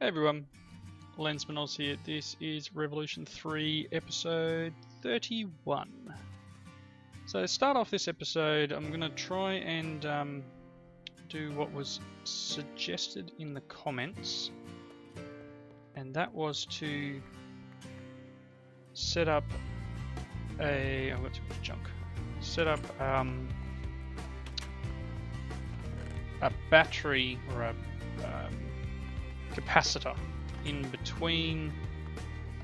Hey everyone, Lensman Oz here. This is Revolution 3 episode 31. So to start off this episode, I'm going to try and do what was suggested in the comments, and that was to set up a... I've got too much junk. Set up a battery or a capacitor in between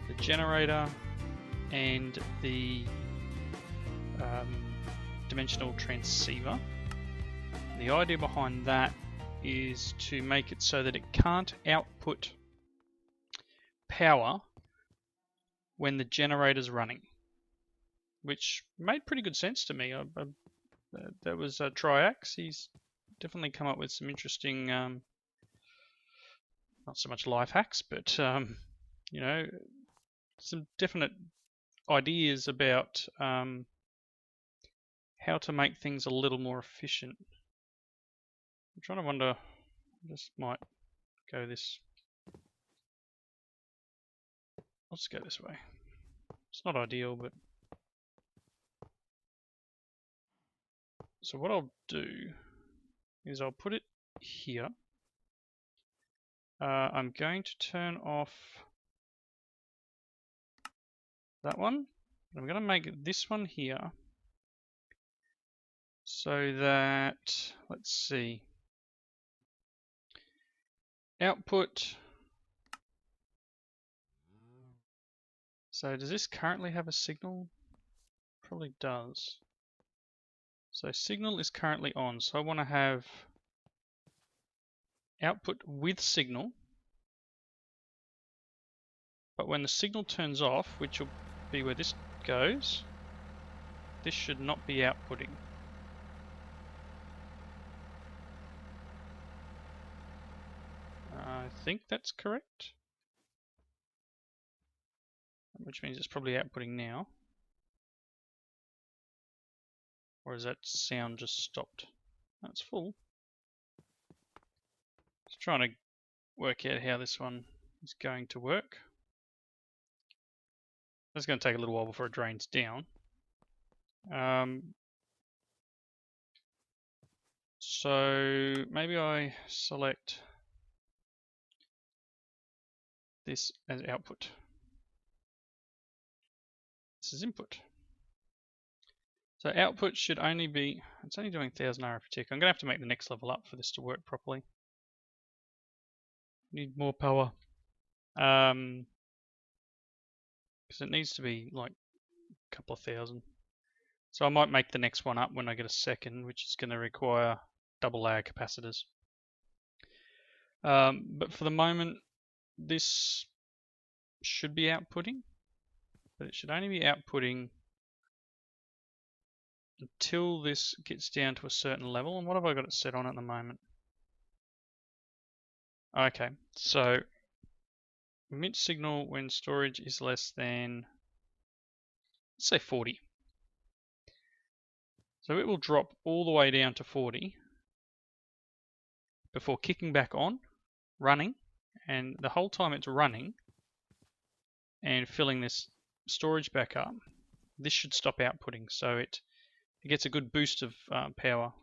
the generator and the dimensional transceiver. The idea behind that is to make it so that it can't output power when the generator's running, which made pretty good sense to me. That was Triax. He's definitely come up with some interesting not so much life hacks, but you know, some definite ideas about how to make things a little more efficient. I'm trying to wonder, I just might go this. I'll just go this way. It's not ideal, but so what I'll do is I'll put it here. I'm going to turn off that one. I'm going to make this one here so that, let's see, output. So does this currently have a signal? Probably does. So signal is currently on, so I want to have output with signal, but when the signal turns off, which will be where this goes, this should not be outputting. I think that's correct, which means it's probably outputting now. Or has that sound just stopped? That's full. Just trying to work out how this one is going to work. It's going to take a little while before it drains down. So maybe I select this as output. This is input. So output should only be, it's only doing 1000 RF per tick. I'm going to have to make the next level up for this to work properly. Need more power. Because it needs to be like a couple of thousand. So I might make the next one up when I get a second, which is going to require double layer capacitors. But for the moment, this should be outputting, but it should only be outputting until this gets down to a certain level. And what have I got it set on at the moment? Okay, so emit signal when storage is less than, let's say 40. So it will drop all the way down to 40 before kicking back on, running, and the whole time it's running and filling this storage back up, this should stop outputting, so it gets a good boost of power.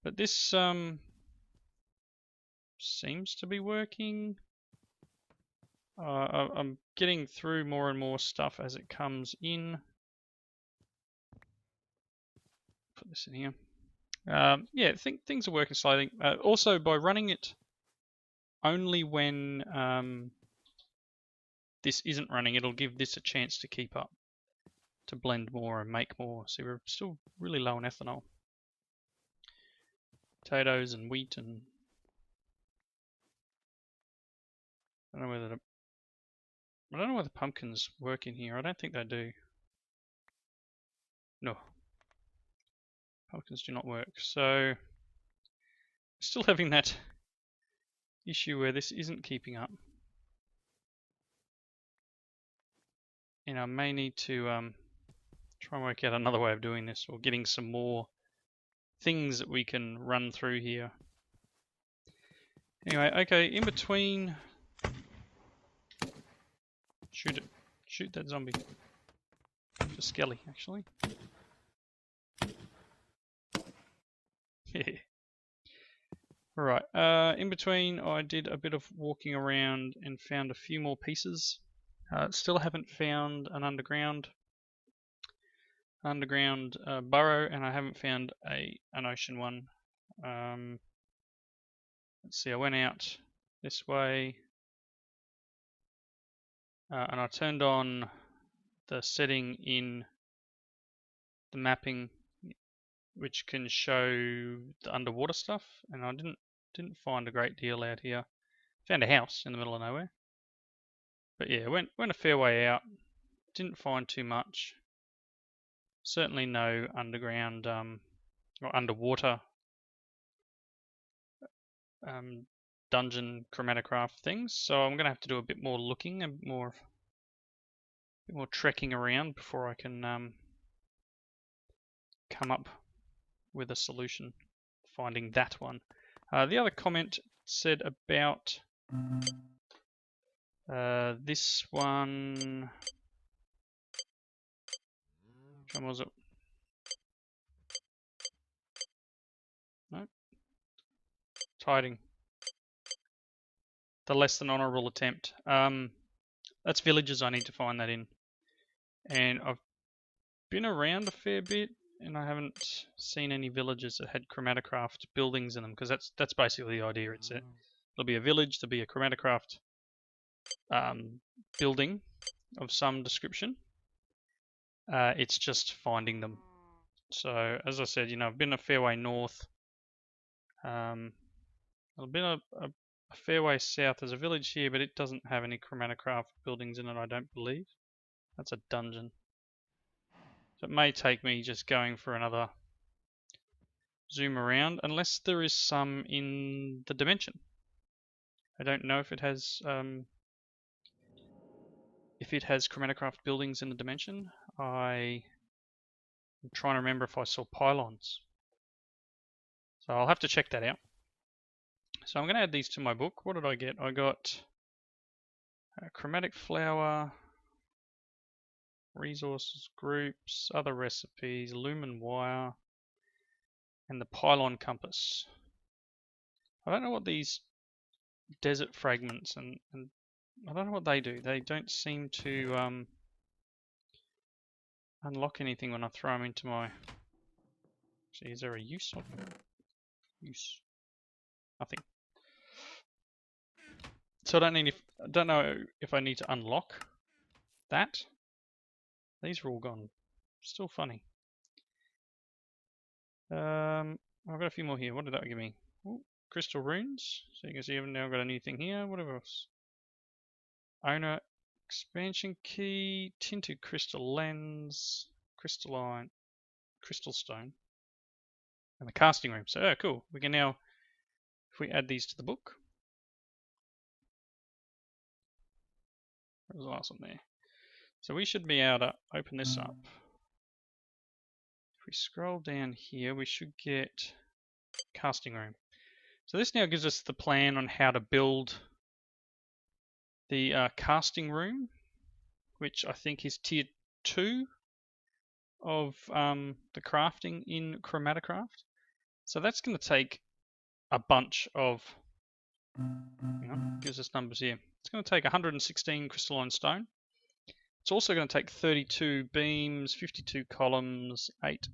But this seems to be working. I'm getting through more and more stuff as it comes in. Put this in here. Yeah, things are working slightly. Also, by running it only when this isn't running, it'll give this a chance to keep up, to blend more and make more. See, we're still really low on ethanol. Potatoes and wheat and I don't know whether pumpkins work in here. I don't think they do. No. Pumpkins do not work. So still having that issue where this isn't keeping up. And I may need to try and work out another way of doing this, or getting some more things that we can run through here. Anyway, okay, in between... Shoot it. Shoot that zombie. It's a skelly, actually. Right, in between I did a bit of walking around and found a few more pieces. Still haven't found an underground burrow, and I haven't found an ocean one. Let's see, I went out this way and I turned on the setting in the mapping which can show the underwater stuff, and I didn't find a great deal out here. Found a house in the middle of nowhere, but yeah, went a fair way out. Didn't find too much. Certainly no underground or underwater dungeon ChromatiCraft things. So I'm gonna have to do a bit more looking and more trekking around before I can come up with a solution. Finding that one. The other comment said about this one. Which one was it? No. It's hiding. The less than honourable attempt. That's villages I need to find that in. And I've been around a fair bit and I haven't seen any villages that had ChromatiCraft buildings in them, because that's basically the idea. There'll be a village, there'll be a ChromatiCraft building of some description. It's just finding them. So as I said, I've been a fair way north. I've been a fair way south. There's a village here, but it doesn't have any ChromatiCraft buildings in it, I don't believe. That's a dungeon. So it may take me just going for another zoom around, unless there is some in the dimension. I don't know if it has ChromatiCraft buildings in the dimension. I'm trying to remember if I saw pylons. So I'll have to check that out. So I'm going to add these to my book. What did I get? I got chromatic flower, resources groups, other recipes, lumen wire, and the pylon compass. I don't know what these desert fragments and I don't know what they do. They don't seem to unlock anything when I throw them into my... Actually, is there a use of them? Use. Nothing. So I don't know if I need to unlock that. These are all gone. Still funny. I've got a few more here. What did that give me? Ooh, crystal runes. So you can see I've now got a new thing here. Whatever else. Owner expansion key, tinted crystal lens, crystalline, crystal stone, and the casting room. So cool. We can now, if we add these to the book. What was the last one there? So we should be able to open this up. If we scroll down here, we should get casting room. So this now gives us the plan on how to build the casting room, which I think is tier 2 of the crafting in ChromatiCraft. So that's going to take a bunch of, gives us numbers here. It's going to take 116 crystalline stone. It's also going to take 32 beams, 52 columns, 8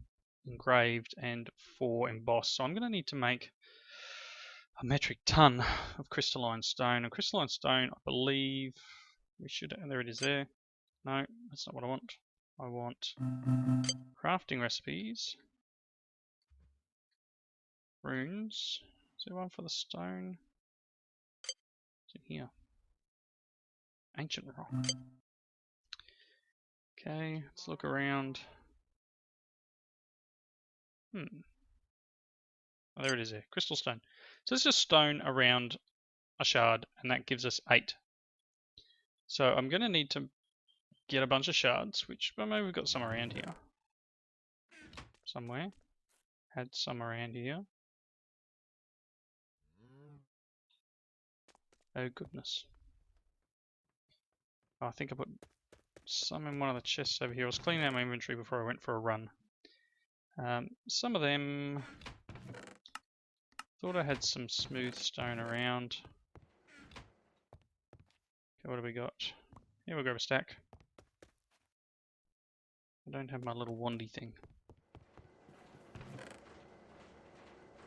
engraved, and 4 embossed. So I'm going to need to make a metric ton of crystalline stone. And crystalline stone, I believe we should, there it is there. No, that's not what I want. I want crafting recipes, runes. Is there one for the stone? It's in here. Ancient rock. Okay, let's look around. Oh, there it is there. Crystal stone. So it's just stone around a shard, and that gives us 8. So I'm going to need to get a bunch of shards, which, well, maybe we've got some around here. Somewhere. Had some around here. Oh goodness. Oh, I think I put some in one of the chests over here. I was cleaning out my inventory before I went for a run. Some of them... Thought I had some smooth stone around. Okay, what do we got? Yeah, we'll grab a stack. I don't have my little wandy thing.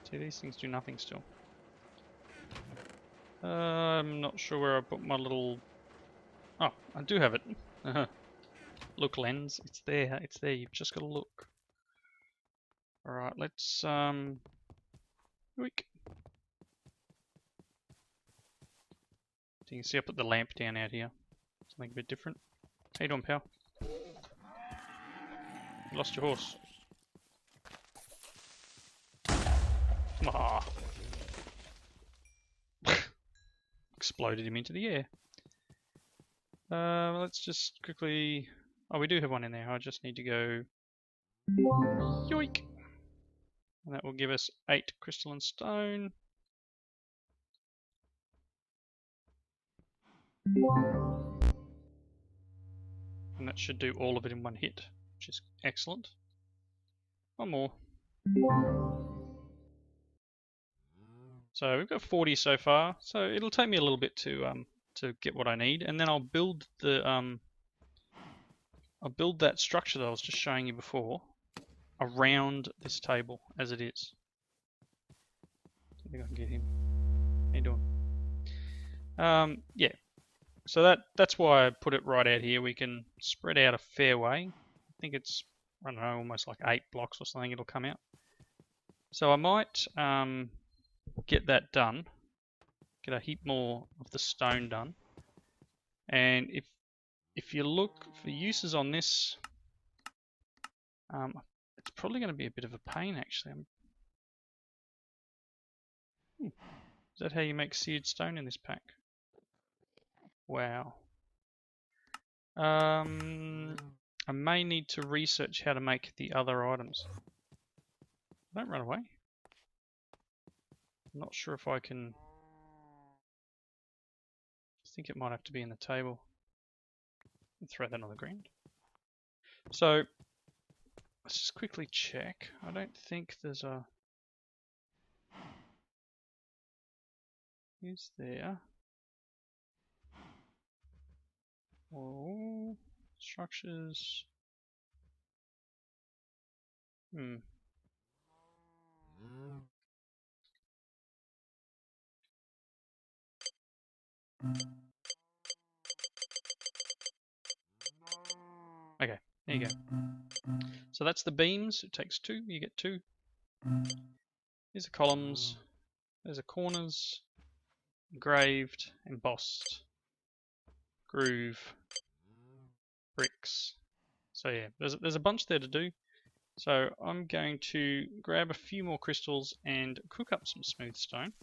See, these things do nothing still. I'm not sure where I put my little... Oh, I do have it. Look, lens. It's there. It's there. You've just got to look. Alright, let's... Weak. So you can see I put the lamp down out here. Something a bit different. How you doing, pal? You lost your horse. Ah. Exploded him into the air. Let's just quickly... Oh, we do have one in there. I just need to go... Yoink! And that will give us 8 crystalline stone. And that should do all of it in one hit, which is excellent. One more. So we've got 40 so far. So it'll take me a little bit to get what I need, and then I'll build the that structure that I was just showing you before around this table as it is. I think I can get him. How you doing? Yeah. So that's why I put it right out here. We can spread out a fair way. I think it's, I don't know, almost like 8 blocks or something it'll come out. So I might get that done. Get a heap more of the stone done. And if you look for uses on this, it's probably going to be a bit of a pain actually. Is that how you make seared stone in this pack? Wow. I may need to research how to make the other items. Don't run away. I'm not sure if I can... I think it might have to be in the table. Throw that on the ground. So, let's just quickly check. I don't think there's a... Is there... Whoa, structures. Okay, there you go. So that's the beams. It takes 2. You get 2. Here's the columns. There's the corners. Engraved, embossed, groove, bricks. So yeah, there's a bunch there to do. So I'm going to grab a few more crystals and cook up some smooth stone.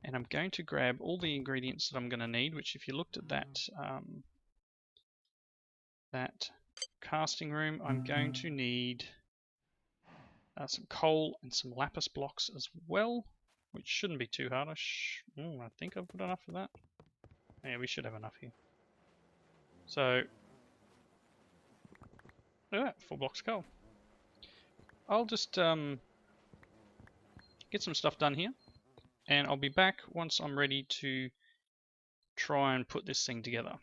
And I'm going to grab all the ingredients that I'm going to need, which if you looked at that casting room, I'm going to need some coal and some lapis blocks as well, which shouldn't be too hard. I think I've put enough of that. Yeah, we should have enough here. So, look at that, 4 blocks of coal. I'll just get some stuff done here, and I'll be back once I'm ready to try and put this thing together.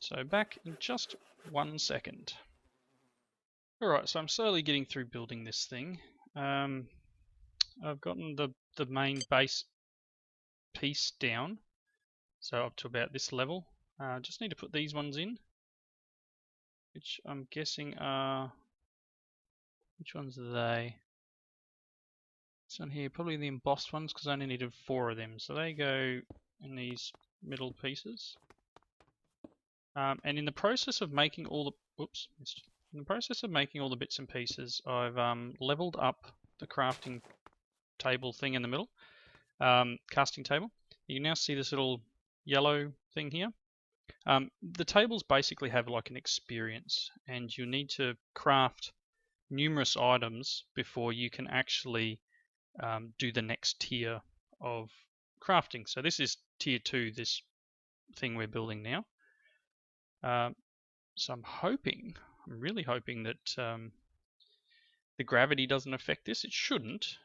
So back in just 1 second. Alright, so I'm slowly getting through building this thing. I've gotten the main base piece down, so up to about this level. Just need to put these ones in, which I'm guessing are... Which ones are they? This one here, probably the embossed ones, because I only needed 4 of them. So they go in these middle pieces. And in the process of making all the... Oops, missed. In the process of making all the bits and pieces, I've leveled up the crafting table thing in the middle. Casting table. You can now see this little yellow thing here. The tables basically have like an experience, and you need to craft numerous items before you can actually do the next tier of crafting. So this is tier 2, this thing we're building now. So I'm really hoping that the gravity doesn't affect this. It shouldn't.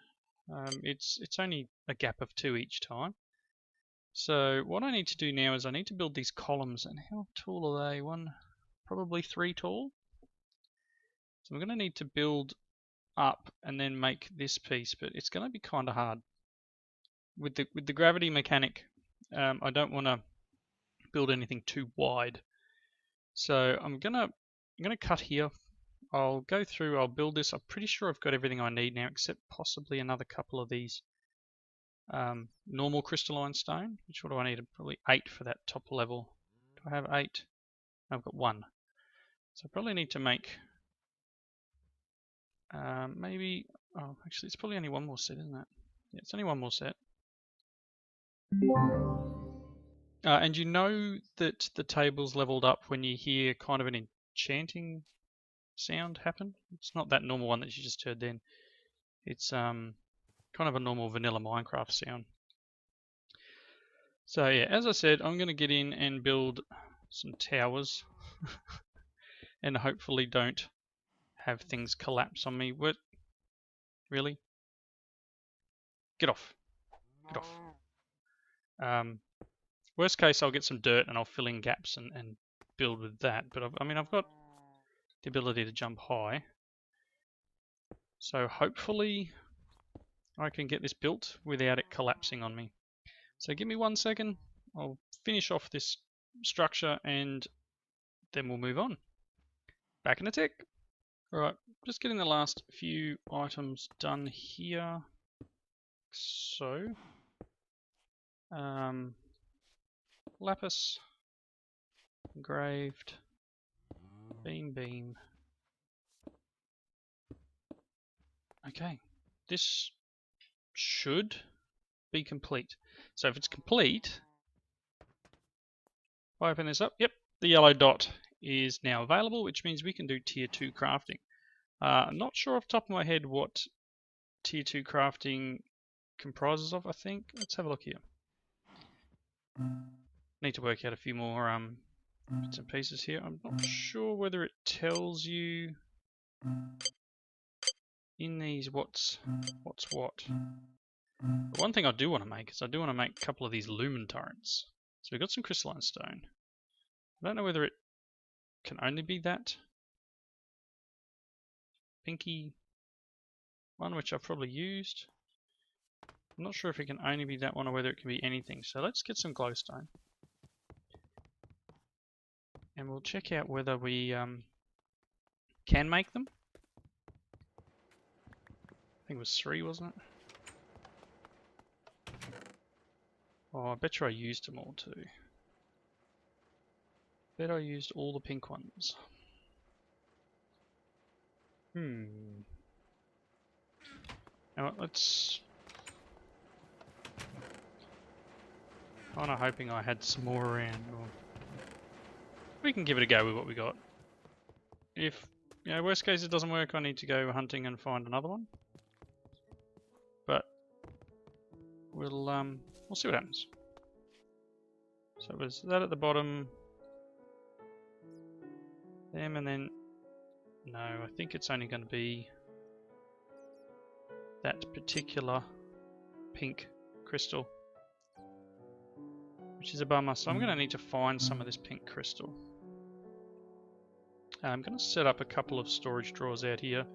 It's only a gap of 2 each time. So what I need to do now is I need to build these columns. And how tall are they? Probably 3 tall. So I'm going to need to build up and then make this piece, but it's going to be kind of hard. With the gravity mechanic, I don't want to build anything too wide. So I'm gonna cut here. I'll go through, I'll build this. I'm pretty sure I've got everything I need now, except possibly another couple of these normal crystalline stone. Which what do I need? Probably 8 for that top level. Do I have 8? I've got 1. So I probably need to make maybe, oh actually it's probably only 1 more set, isn't it? Yeah, it's only 1 more set. And you know that the table's leveled up when you hear kind of an enchanting sound happen. It's not that normal one that you just heard then. It's kind of a normal vanilla Minecraft sound. So yeah, as I said, I'm going to get in and build some towers and hopefully don't have things collapse on me. What? Really? Get off. Get off. Worst case, I'll get some dirt and I'll fill in gaps and build with that. But I've got the ability to jump high. So hopefully I can get this built without it collapsing on me. So give me 1 second. I'll finish off this structure and then we'll move on. Back in a tick. Alright, just getting the last few items done here. So, lapis, engraved, beam. Okay, this should be complete. So if it's complete, if I open this up, yep, the yellow dot is now available, which means we can do tier 2 crafting. I'm not sure off the top of my head what tier 2 crafting comprises of, I think. Let's have a look here. Need to work out a few more bits and pieces here. I'm not sure whether it tells you in these what's what. But one thing I do want to make is I do want to make a couple of these lumen torrents. So we've got some crystalline stone. I don't know whether it can only be that pinky one, which I've probably used. I'm not sure if it can only be that one or whether it can be anything. So let's get some glowstone. And we'll check out whether we can make them. I think it was 3, wasn't it? Oh, I bet you I used them all too. Bet I used all the pink ones. Now let's... I'm kinda hoping I had some more around. Or... We can give it a go with what we got. If, worst case it doesn't work, I need to go hunting and find another one. But we'll see what happens. So it was that at the bottom. Them and then... No, I think it's only going to be that particular pink crystal, which is a bummer. So I'm going to need to find some of this pink crystal. I'm going to set up a couple of storage drawers out here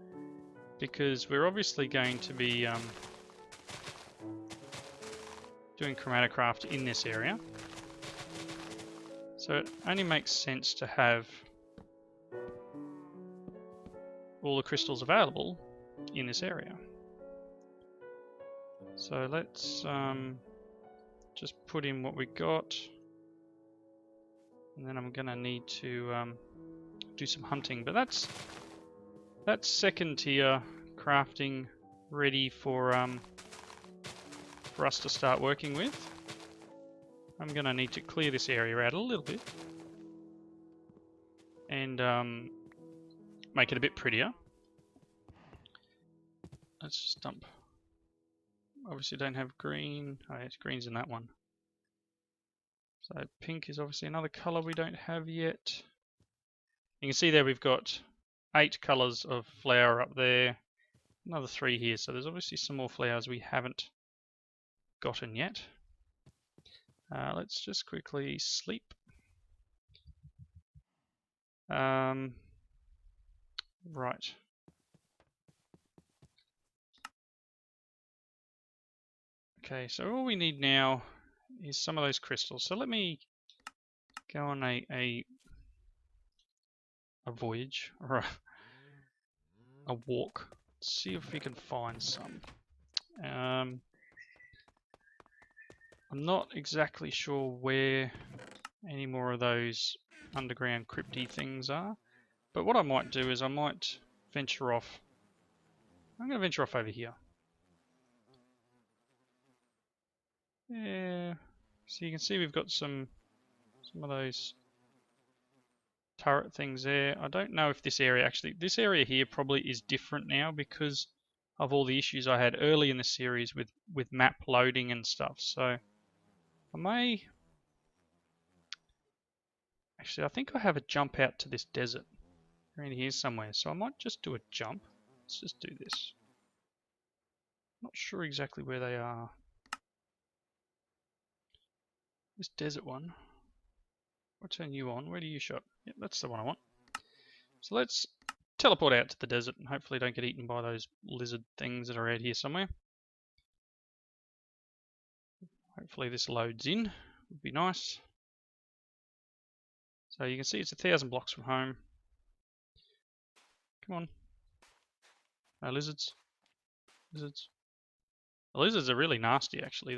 because we're obviously going to be doing ChromatiCraft in this area. So it only makes sense to have all the crystals available in this area. So let's just put in what we got, and then I'm going to need to do some hunting. But that's second tier crafting ready for us to start working with. I'm going to need to clear this area out a little bit and make it a bit prettier. Let's just dump obviously don't have green. Oh yes, green's in that one. So pink is obviously another colour we don't have yet. You can see there we've got 8 colours of flower up there. Another 3 here, so there's obviously some more flowers we haven't gotten yet. Let's just quickly sleep. Right. Okay, so all we need now is some of those crystals. So let me go on a voyage or a walk. See if we can find some. I'm not exactly sure where any more of those underground crypty things are, but what I might do is I might venture off. I'm going to venture off over here. Yeah, so you can see we've got some of those turret things there. I don't know if this area here probably is different now because of all the issues I had early in the series with map loading and stuff. So I may actually, I think I have a jump out to this desert around here somewhere, so I might just do a jump. Let's just do this. Not sure exactly where they are. This desert one. I'll turn you on. Where do you show up? Yep, that's the one I want. So let's teleport out to the desert and hopefully don't get eaten by those lizard things that are out here somewhere. Hopefully this loads in. Would be nice. So you can see it's 1,000 blocks from home. Come on. No lizards. Lizards. The lizards are really nasty actually.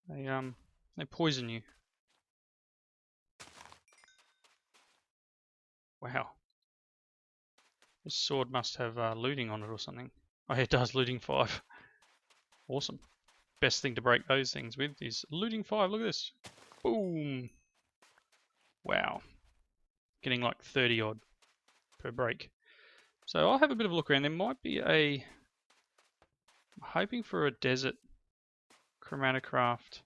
They poison you. Wow. This sword must have looting on it or something. Oh, it does, looting 5. Awesome. Best thing to break those things with is looting 5. Look at this. Boom. Wow. Getting like 30 odd per break. So I'll have a bit of a look around. There might be I'm hoping for a desert ChromatiCraft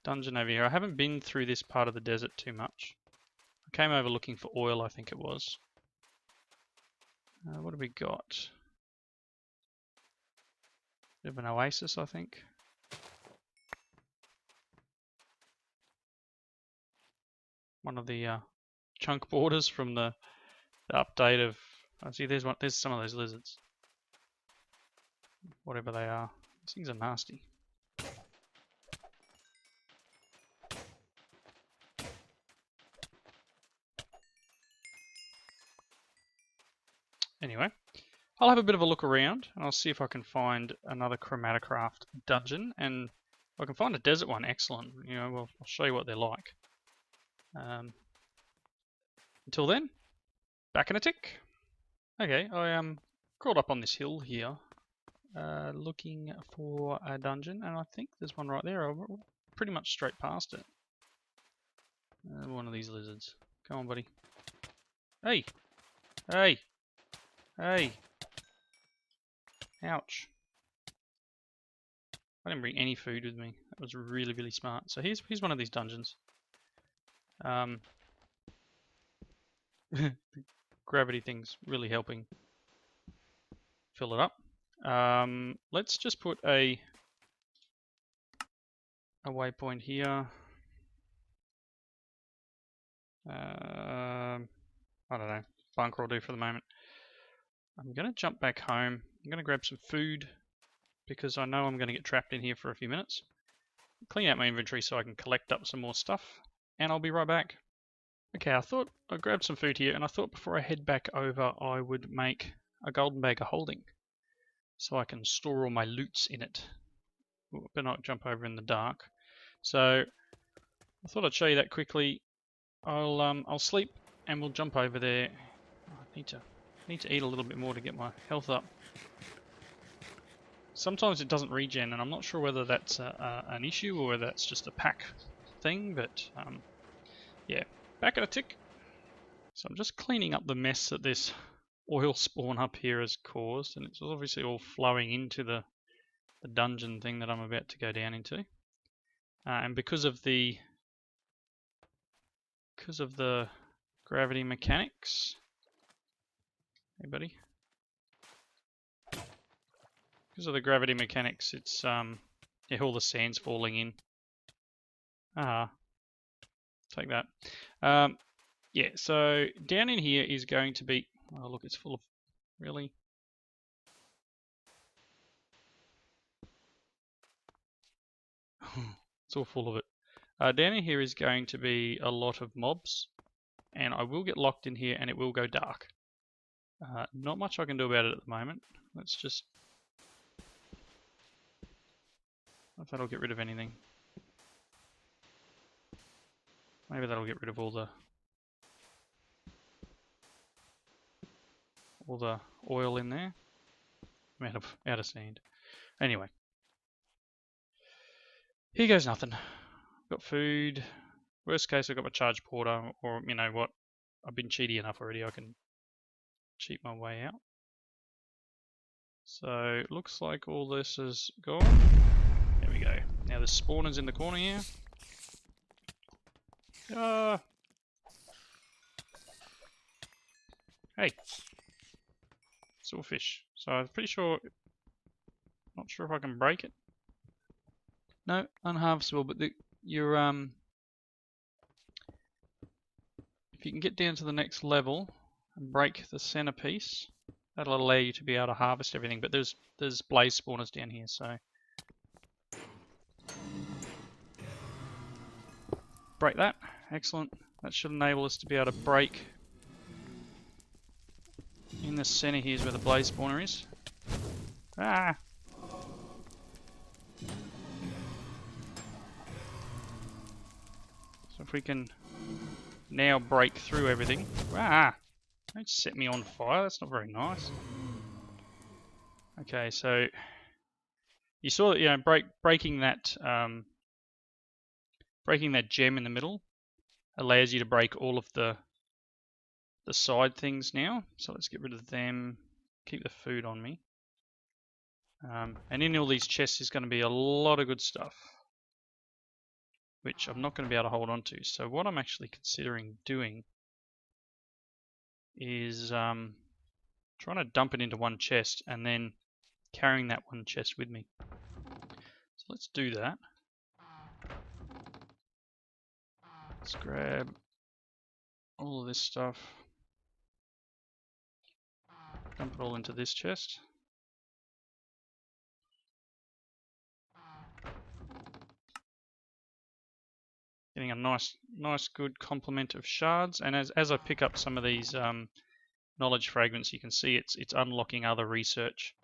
dungeon over here. I haven't been through this part of the desert too much. I came over looking for oil, I think it was. What have we got? Bit of an oasis, I think. One of the chunk borders from the update of. I see there's some of those lizards. Whatever they are. These things are nasty. Anyway, I'll have a bit of a look around and I'll see if I can find another ChromatiCraft dungeon, and if I can find a desert one, excellent. You know, I'll show you what they're like. Until then, back in a tick. Okay, I crawled up on this hill here, looking for a dungeon, and I think there's one right there. I'm pretty much straight past it. One of these lizards. Come on, buddy. Hey! Hey! Hey! Ouch. I didn't bring any food with me. That was really, really smart. So here's one of these dungeons. The gravity thing's really helping fill it up. Let's just put a waypoint here. I don't know. Bunker will do for the moment. I'm going to jump back home. I'm going to grab some food because I know I'm going to get trapped in here for a few minutes. Clean out my inventory so I can collect up some more stuff, and I'll be right back. Okay, I thought I grabbed some food here, and I thought before I head back over I would make a golden bag of holding so I can store all my loots in it. Ooh, better not jump over in the dark. So I thought I'd show you that quickly. I'll sleep and we'll jump over there. I need to eat a little bit more to get my health up. Sometimes it doesn't regen, and I'm not sure whether that's an issue or whether that's just a pack thing, but yeah, back at a tick. So I'm just cleaning up the mess that this oil spawn up here has caused, and it's obviously all flowing into the dungeon thing that I'm about to go down into. And because of the gravity mechanics. Hey buddy. Because of the gravity mechanics, it's yeah, all the sand's falling in. Take that. Yeah, so down in here is going to be, oh look, it's full of, really? It's all full of it. Down in here is going to be a lot of mobs, and I will get locked in here and it will go dark. Not much I can do about it at the moment. Let's just, if that'll get rid of anything. Maybe that'll get rid of all the oil in there. I'm out of sand. Anyway. Here goes nothing. Got food. Worst case, I've got my charge porter, or you know what? I've been cheaty enough already, I can cheat my way out. So, it looks like all this is gone. There we go. Now the spawners in the corner here. Hey! Silverfish. So I'm pretty sure, not sure if I can break it. No, unharvestable, but if you can get down to the next level and break the centerpiece, that'll allow you to be able to harvest everything. But there's blaze spawners down here, so break that. Excellent. That should enable us to be able to break. In the center here is where the blaze spawner is. Ah! So if we can now break through everything. Ah! Don't set me on fire, that's not very nice. Okay, so you saw that, you know, breaking that gem in the middle allows you to break all of the side things now. So let's get rid of them, keep the food on me. And in all these chests is going to be a lot of good stuff, which I'm not going to be able to hold on to. So what I'm actually considering doing is trying to dump it into one chest and then carrying that one chest with me. So let's do that. Let's grab all of this stuff. Dump it all into this chest. Getting a nice good complement of shards, and as I pick up some of these knowledge fragments, you can see it's unlocking other research.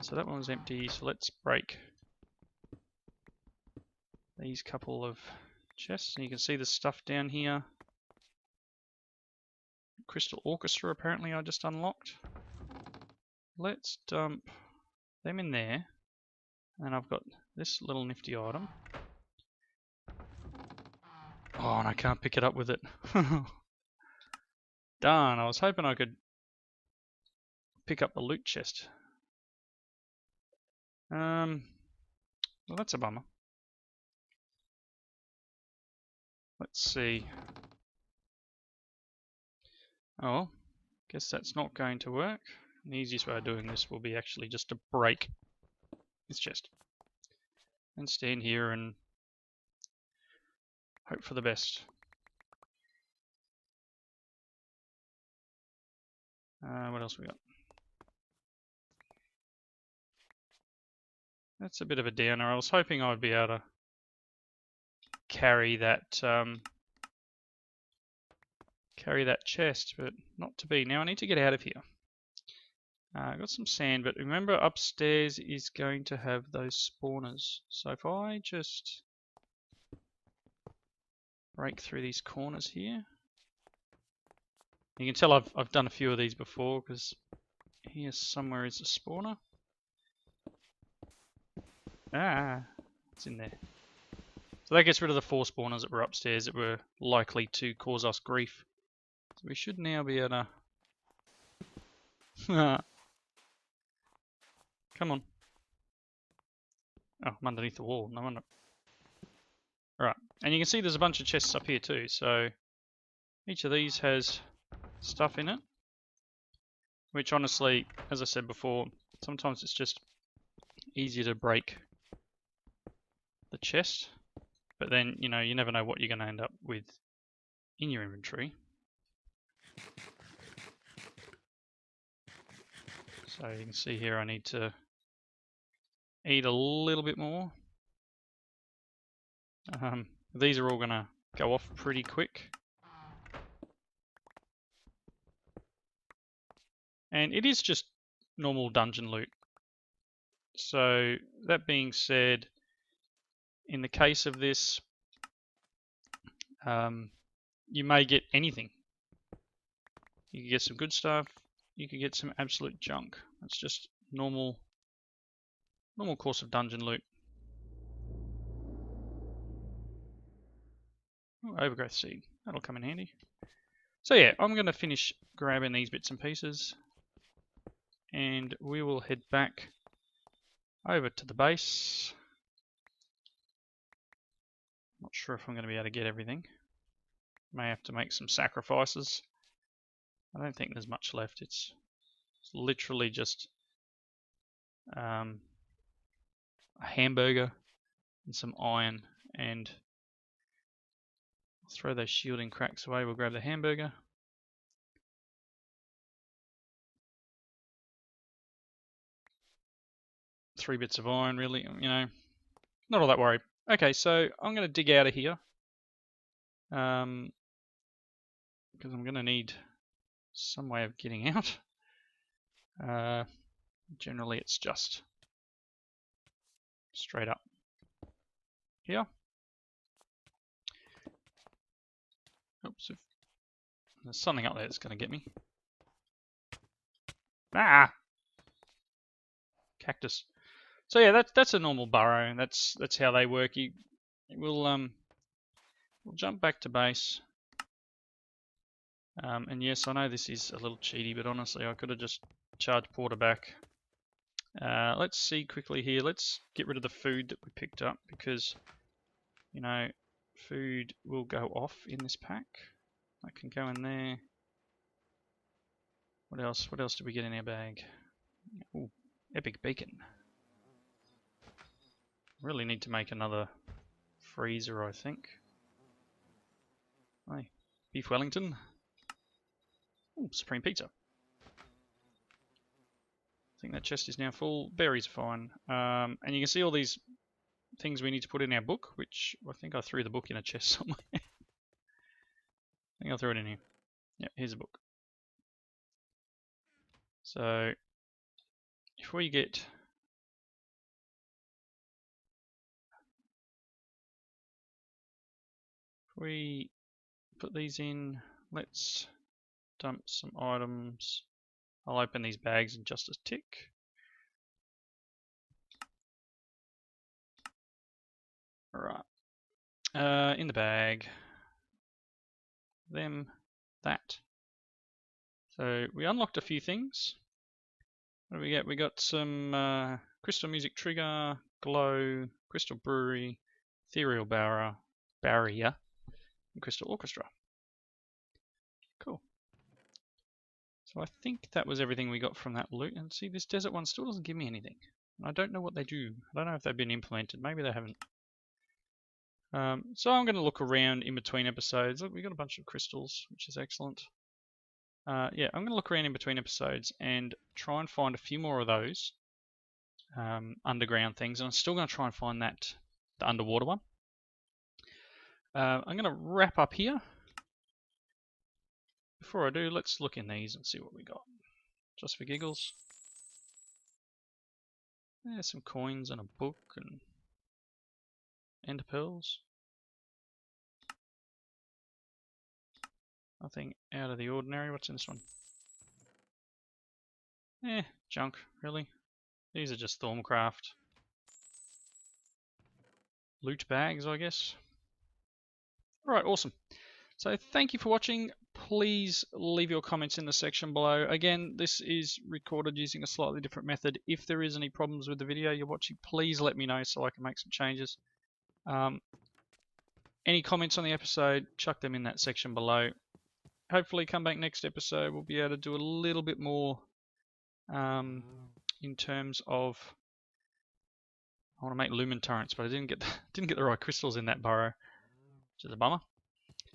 So that one was empty, so let's break these couple of chests, and you can see the stuff down here. Crystal Orchestra apparently I just unlocked. Let's dump them in there, and I've got this little nifty item. Oh, and I can't pick it up with it. Darn, I was hoping I could pick up the loot chest. Well, that's a bummer. Let's see. Oh, guess that's not going to work. The easiest way of doing this will be actually just to break this chest. And stand here and hope for the best. What else we got? That's a bit of a downer. I was hoping I would be able to carry that chest, but not to be. Now I need to get out of here. I got some sand, but remember upstairs is going to have those spawners. So if I just break through these corners here, you can tell I've done a few of these before, because here somewhere is a spawner. Ah, it's in there. So that gets rid of the 4 spawners that were upstairs that were likely to cause us grief. So we should now be able to... Come on. Oh, I'm underneath the wall. No wonder. Alright, and you can see there's a bunch of chests up here too, so each of these has stuff in it, which honestly, as I said before, sometimes it's just easier to break the chest, but then, you know, you never know what you're going to end up with in your inventory. So you can see here I need to eat a little bit more. These are all going to go off pretty quick. And it is just normal dungeon loot. So that being said, in the case of this, you may get anything. You can get some good stuff, you can get some absolute junk. It's just normal course of dungeon loot. Ooh, overgrowth seed, that'll come in handy. So yeah, I'm going to finish grabbing these bits and pieces, and we will head back over to the base. Not sure if I'm going to be able to get everything. May have to make some sacrifices. I don't think there's much left. It's literally just a hamburger and some iron, and I'll throw those shielding cracks away. We'll grab the hamburger. Three bits of iron, really, you know, not all that worried. Okay, so I'm going to dig out of here because I'm going to need some way of getting out. Generally, it's just straight up here. Oops, if there's something up there that's going to get me. Ah! Cactus. So yeah, that's a normal burrow, and that's how they work. We'll jump back to base. And yes, I know this is a little cheaty, but honestly, I could have just charged Porter back. Let's see quickly here. Let's get rid of the food that we picked up, because, you know, food will go off in this pack. That can go in there. What else? What else did we get in our bag? Ooh, epic bacon. Really need to make another freezer, I think. Hey, beef Wellington. Ooh, supreme pizza. I think that chest is now full. Berries are fine. And you can see all these things we need to put in our book, which I think I threw the book in a chest somewhere. I think I threw it in here. Yeah, here's a book. So if we put these in, let's dump some items. I'll open these bags in just a tick. Alright. In the bag. That. So we unlocked a few things. What do we get? We got some crystal music trigger, glow, crystal brewery, ethereal barrier, and crystal orchestra. Cool. So I think that was everything we got from that loot. And see, this desert one still doesn't give me anything. I don't know what they do. I don't know if they've been implemented. Maybe they haven't. So I'm going to look around in between episodes. Look, we got a bunch of crystals, which is excellent. Yeah, I'm going to look around in between episodes and try and find a few more of those underground things. And I'm still going to try and find the underwater one. I'm going to wrap up here. Before I do, let's look in these and see what we got. Just for giggles. There's some coins and a book and ender pearls. Nothing out of the ordinary. What's in this one? Junk, really. These are just Thermalcraft loot bags, I guess. Alright, awesome. So thank you for watching. Please leave your comments in the section below. Again, this is recorded using a slightly different method. If there is any problems with the video you're watching, please let me know so I can make some changes. Any comments on the episode, chuck them in that section below. Hopefully come back next episode, we'll be able to do a little bit more in terms of, I want to make lumen turrets, but I didn't get the right crystals in that burrow, which is a bummer.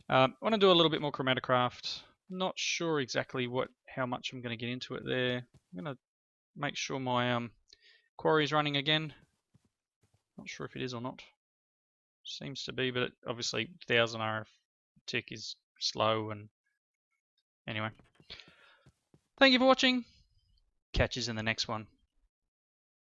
I want to do a little bit more ChromatiCraft. Not sure exactly how much I'm going to get into it there. I'm going to make sure my quarry is running again. Not sure if it is or not. Seems to be, but obviously 1000 RF tick is slow. And anyway, thank you for watching. Catch you in the next one.